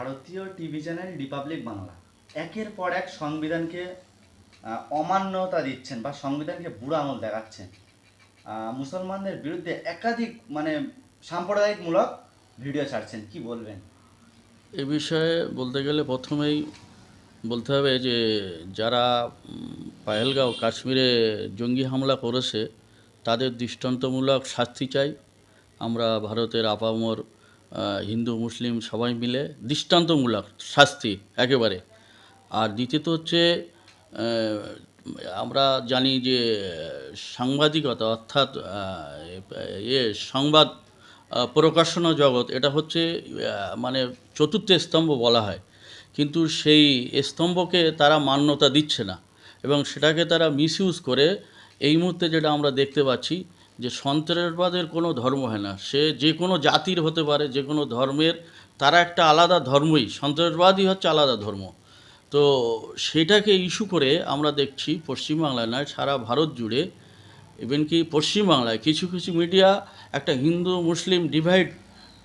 ভারতীয় TV channel Republic Bangla একের পর এক সংবিধানকে অমান্যতা দিচ্ছেন বা সংবিধানকে বুড়ো আঙুল দেখাচ্ছেন। মুসলমানদের বিরুদ্ধে একাধিক সাম্প্রদায়িকমূলক ভিডিও ছাড়ছেন, কি বলবেন? এ বিষয়ে বলতে গেলে প্রথমেই বলতে হবে যে যারা পাহেলগাঁও কাশ্মীরে জঙ্গি হামলা করেছে তাদের দৃষ্টান্তমূলক শাস্তি চাই। আমরা ভারতের আপামর হিন্দু মুসলিম সবাই মিলে দৃষ্টান্তমূলক শাস্তি একেবারে। আর দ্বিতীয়ত হচ্ছে আমরা জানি যে সাংবাদিকতা অর্থাৎ সংবাদ প্রকাশনা জগৎ এটা হচ্ছে মানে চতুর্থ স্তম্ভ বলা হয়, কিন্তু সেই স্তম্ভকে তারা মান্যতা দিচ্ছে না এবং সেটাকে তারা মিসইউজ করে এই মুহূর্তে যেটা আমরা দেখতে পাচ্ছি যে সন্ত্রাসবাদের কোনো ধর্ম হয় না, সে যে কোনো জাতির হতে পারে, যে কোনো ধর্মের, তারা একটা আলাদা ধর্মই, সন্ত্রাসবাদই হচ্ছে আলাদা ধর্ম। তো সেটাকে ইস্যু করে আমরা দেখছি পশ্চিমবাংলায় নয় সারা ভারত জুড়ে, ইভেন কি পশ্চিমবাংলায় কিছু কিছু মিডিয়া একটা হিন্দু মুসলিম ডিভাইড,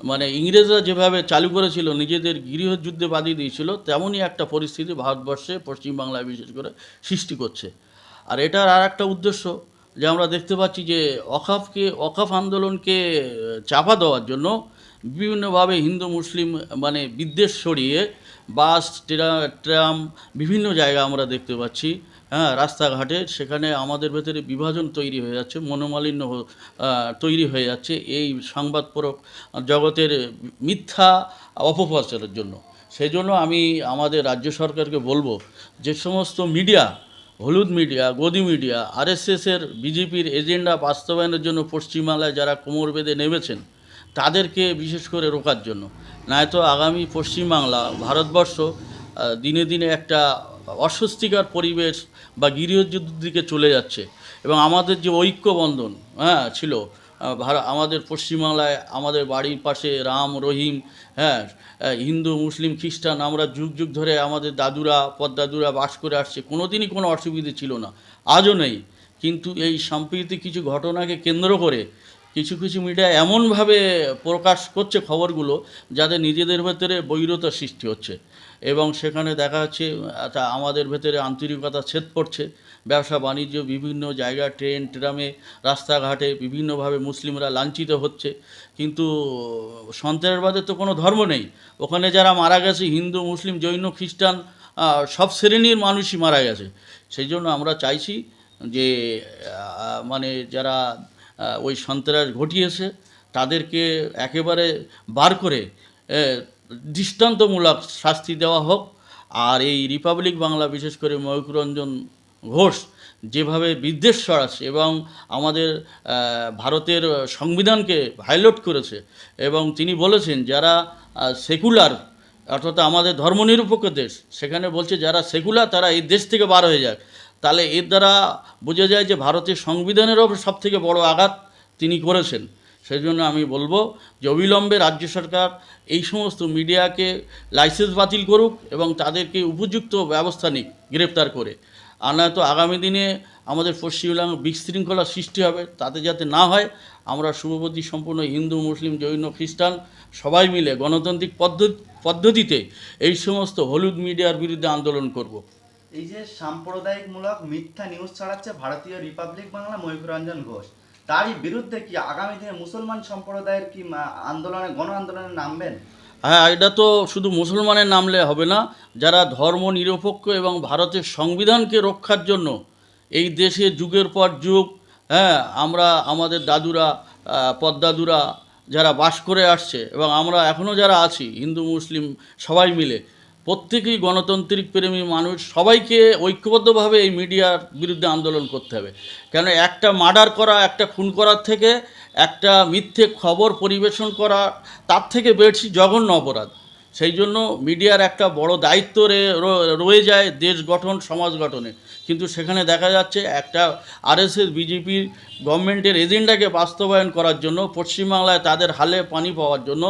মানে ইংরেজরা যেভাবে চালু করেছিল নিজেদের গৃহযুদ্ধে বাদিয়ে দিয়েছিল, তেমনই একটা পরিস্থিতি ভারতবর্ষে পশ্চিমবাংলায় বিশেষ করে সৃষ্টি করছে। আর এটার আর একটা উদ্দেশ্য যে আমরা দেখতে পাচ্ছি যে অকাফ আন্দোলনকে চাপা দেওয়ার জন্য বিভিন্নভাবে হিন্দু মুসলিম মানে বিদ্বেষ ছড়িয়ে বাস ট্রাম বিভিন্ন জায়গা আমরা দেখতে পাচ্ছি, হ্যাঁ, রাস্তাঘাটে, সেখানে আমাদের ভেতরে বিভাজন তৈরি হয়ে যাচ্ছে, মনোমালিন্য তৈরি হয়ে যাচ্ছে এই সংবাদ জগতের মিথ্যা অপপ্রচারের জন্য। সেই জন্য আমি আমাদের রাজ্য সরকারকে বলবো যে সমস্ত মিডিয়া, হলুদ মিডিয়া, গদি মিডিয়া, আরএসএসের বিজেপির এজেন্ডা বাস্তবায়নের জন্য পশ্চিমবাংলায় যারা কোমর বেঁধে নেমেছেন তাদেরকে বিশেষ করে রোকার জন্য, নয়তো আগামী পশ্চিমবাংলা ভারতবর্ষ দিনে দিনে একটা অস্বস্তিকর পরিবেশ বা গৃহযুদ্ধের দিকে চলে যাচ্ছে। এবং আমাদের যে ঐক্যবন্ধন ছিল, আমাদের পশ্চিমবাংলায় আমাদের বাড়ির পাশে রাম রহিম, হ্যাঁ, হিন্দু মুসলিম খ্রিস্টান, আমরা যুগ যুগ ধরে আমাদের দাদুরা পদ্দাদুরা বাস করে আসছে, কোনো দিনই কোনো অসুবিধে ছিল না, আজও নেই। কিন্তু এই সাম্প্রতিক কিছু ঘটনাকে কেন্দ্র করে কিছু কিছু মিডিয়া এমনভাবে প্রকাশ করছে খবরগুলো যাতে নিজেদের ভেতরে বৈরতা সৃষ্টি হচ্ছে এবং সেখানে দেখা যাচ্ছে আমাদের ভেতরে আন্তরিকতা ছেদ পড়ছে। ব্যবসা বাণিজ্য বিভিন্ন জায়গা, ট্রেন ট্রামে রাস্তাঘাটে বিভিন্নভাবে মুসলিমরা লাঞ্ছিত হচ্ছে, কিন্তু সন্ত্রাসবাদের তো কোনো ধর্ম নেই। ওখানে যারা মারা গেছে হিন্দু মুসলিম জৈন খ্রিস্টান সব শ্রেণীর মানুষই মারা গেছে। সেই জন্য আমরা চাইছি যে মানে যারা ওই সন্ত্রাস ঘটিয়েছে তাদেরকে একেবারে বার করে দৃষ্টান্তমূলক শাস্তি দেওয়া হোক। আর এই রিপাবলিক বাংলা বিশেষ করে ময়ূররঞ্জন ঘোষ যেভাবে বিদ্বেষ ছড়াচ্ছে এবং আমাদের ভারতের সংবিধানকে ভায়োলেট করেছে, এবং তিনি বলেছেন যারা সেকুলার, অর্থাৎ আমাদের ধর্মনিরপেক্ষ দেশ, সেখানে বলছে যারা সেকুলার তারা এই দেশ থেকে বার হয়ে যায়, তাহলে এর দ্বারা বোঝা যায় যে ভারতের সংবিধানের ওপর সবথেকে বড় আঘাত তিনি করেছেন। সেই জন্য আমি বলবো যে অবিলম্বে রাজ্য সরকার এই সমস্ত মিডিয়াকে লাইসেন্স বাতিল করুক এবং তাদেরকে উপযুক্ত ব্যবস্থা নিক গ্রেপ্তার করে। আর নয়তো আগামী দিনে আমাদের পশ্চিমবাংলা বিশৃঙ্খলা সৃষ্টি হবে, তাতে যাতে না হয় আমরা শুভবতী সম্পূর্ণ হিন্দু মুসলিম জৈন খ্রিস্টান সবাই মিলে গণতান্ত্রিক পদ্ধতিতে এই সমস্ত হলুদ মিডিয়ার বিরুদ্ধে আন্দোলন করব। এই যে সাম্প্রদায়িকমূলক মিথ্যা নিউজ ছড়াচ্ছে ভারতীয় রিপাবলিক বাংলা ময়ূররঞ্জন ঘোষ, তারই বিরুদ্ধে কি আগামী দিনে মুসলমান সম্প্রদায়ের কি গণ আন্দোলনে নামবেন? হ্যাঁ, এটা তো শুধু মুসলমানের নামলে হবে না, যারা ধর্ম নিরপেক্ষ এবং ভারতের সংবিধানকে রক্ষার জন্য এই দেশে যুগের পর যুগ, হ্যাঁ, আমরা আমাদের দাদুরা পদ্দাদুরা যারা বাস করে আসছে এবং আমরা এখনও যারা আছি হিন্দু মুসলিম সবাই মিলে, প্রত্যেকেই গণতান্ত্রিক প্রেমী মানুষ, সবাইকে ঐক্যবদ্ধভাবে এই মিডিয়ার বিরুদ্ধে আন্দোলন করতে হবে। কেন একটা মার্ডার করা, একটা খুন করার থেকে একটা মিথ্যে খবর পরিবেশন করা তার থেকে বেশি জঘন্য অপরাধ। সেই জন্য মিডিয়ার একটা বড় দায়িত্ব রয়ে যায় দেশ গঠন সমাজ গঠনে, কিন্তু সেখানে দেখা যাচ্ছে একটা আরএসএস বিজেপির গভর্নমেন্টের এজেন্ডাকে বাস্তবায়ন করার জন্য পশ্চিমবাংলায় তাদের হালে পানি পাওয়ার জন্য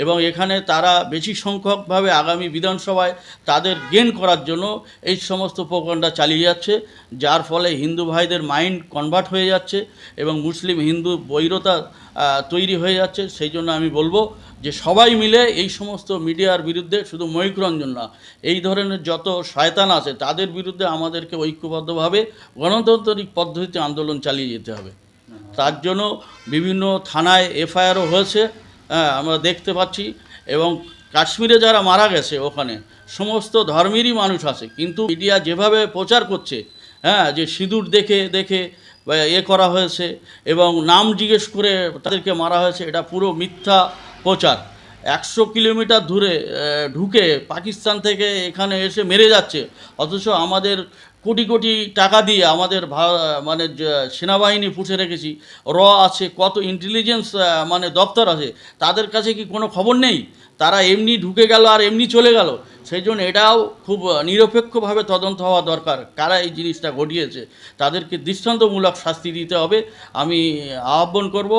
এবং এখানে তারা বেশি সংখ্যকভাবে আগামী বিধানসভায় তাদের গেইন করার জন্য এই সমস্ত প্রোপাগান্ডা চালিয়ে যাচ্ছে, যার ফলে হিন্দু ভাইদের মাইন্ড কনভার্ট হয়ে যাচ্ছে এবং মুসলিম হিন্দু বৈরতা তৈরি হয়ে যাচ্ছে। সেই জন্য আমি বলবো যে সবাই মিলে এই সমস্ত মিডিয়া মিডিয়ার বিরুদ্ধে, শুধু ময়ূক রঞ্জন না, এই ধরনের যত শয়তান আছে তাদের বিরুদ্ধে আমাদেরকে ঐক্যবদ্ধভাবে গণতান্ত্রিক পদ্ধতিতে আন্দোলন চালিয়ে যেতে হবে। তার জন্য বিভিন্ন থানায় এফআইআরও হয়েছে, হ্যাঁ, আমরা দেখতে পাচ্ছি। এবং কাশ্মীরে যারা মারা গেছে ওখানে সমস্ত ধর্মেরই মানুষ আছে, কিন্তু মিডিয়া যেভাবে প্রচার করছে, হ্যাঁ, যে সিঁদুর দেখে দেখে করা হয়েছে এবং নাম জিজ্ঞেস করে তাদেরকে মারা হয়েছে, এটা পুরো মিথ্যা প্রচার। 100 কিলোমিটার দূরে ঢুকে পাকিস্তান থেকে এখানে এসে মেরে যাচ্ছে, অথচ আমাদের কোটি কোটি টাকা দিয়ে আমাদের মানে সেনাবাহিনী পুষে রেখেছি, আছে, কত ইন্টেলিজেন্স মানে দপ্তর আছে, তাদের কাছে কি কোনো খবর নেই? তারা এমনি ঢুকে গেল আর এমনি চলে গেল। সেই জন্য এটাও খুব নিরপেক্ষভাবে তদন্ত হওয়া দরকার, কারা এই জিনিসটা ঘটিয়েছে, তাদেরকে দৃষ্টান্তমূলক শাস্তি দিতে হবে। আমি আহ্বান করব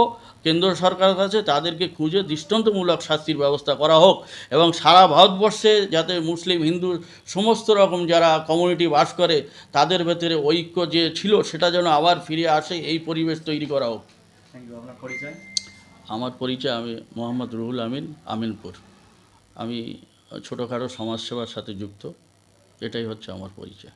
কেন্দ্র সরকারের কাছে, তাদেরকে খুঁজে দৃষ্টান্তমূলক শাস্তির ব্যবস্থা করা হোক এবং সারা ভারতবর্ষে যাতে মুসলিম হিন্দু সমস্ত রকম যারা কমিউনিটি বাস করে তাদের ভেতরে ঐক্য যে ছিল সেটা যেন আবার ফিরে আসে, এই পরিবেশ তৈরি করা হোক। Thank you. আপনার পরিচয়? আমার পরিচয়, আমি মোহাম্মদ রুহুল আমিন, আমিনপুর। আমি ছোটোখাটো সমাজসেবার সাথে যুক্ত, এটাই হচ্ছে আমার পরিচয়।